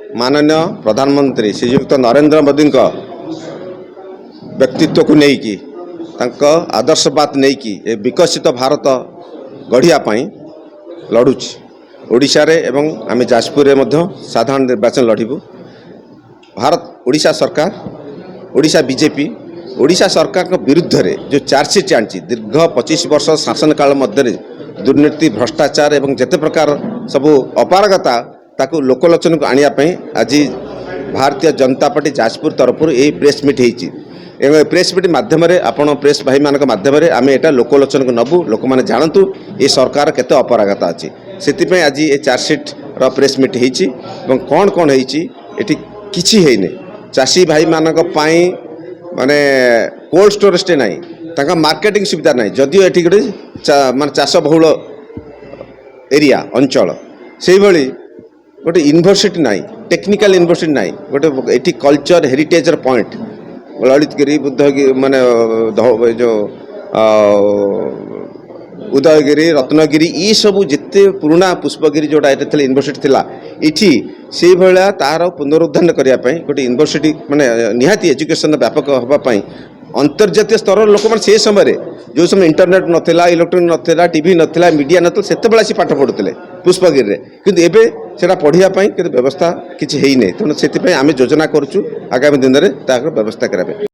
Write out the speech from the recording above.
माननीय प्रधानमंत्री श्रीयुक्त नरेंद्र मोदी व्यक्तित्व को लेकिन आदर्शवाद नहीं कि विकसित भारत गढ़ियापाई लड़ुच ओडिशा रे एवं आम जाजपुर में साधारण निर्वाचन लड़ू। भारत ओडिशा सरकार ओडिशा बीजेपी ओडिशा सरकार विरुद्ध रे जो चार्जसीट आनी दीर्घ 25 वर्ष शासन काल मध्य दुर्नीति भ्रष्टाचार एवं जेते प्रकार सबू अपारगता ताकू लोकलोचन को आनियापाई आज भारतीय जनता पार्टी जाजपुर तरफ यही प्रेस मीट होती। प्रेस मीट मध्यम आपण प्रेस भाई मान मध्यम आम यहाँ लोकलोचन को नबू लोक मैंने जानतु ये सरकार केते अपरागता अच्छी से आज ये चार्जसीट प्रेस मीट होती। कौन कौन होती किसी है चाषी भाई मान माने कोल्ड स्टोरेज ना तक मार्केटिंग सुविधा ना जदिव ये गोटे माने चाष बहुल एरिया अंचल से भली गोटे यूनिवर्सिटी ना टेक्निकल यूनिवर्सिटी ना गोटे ये कल्चर हेरिटेज पॉइंट ललितगिरी बुद्धगिरी माने जो उदयगिरी रत्नगिरी ये सब जिते पुराना पुष्पगिरी जोड़ा ये यूनिवर्सिटी थिला इठी से भाया तार पुनरुद्धार करने गोटे यूनिवर्सिटी माने निहाती एजुकेशन व्यापक होगापाई अंतर्जातीय स्तर लोक मैंने से समय जो समय इंटरनेट नाला इलेक्ट्रोनिक नाला टीवी नाला मीडिया नाला से पाठ पढ़ुते पुष्पगिरी किंतु एबे सेटा पढ़ापी व्यवस्था किसी है तेणु से आम योजना करुचु आगामी दिन में व्यवस्था करने।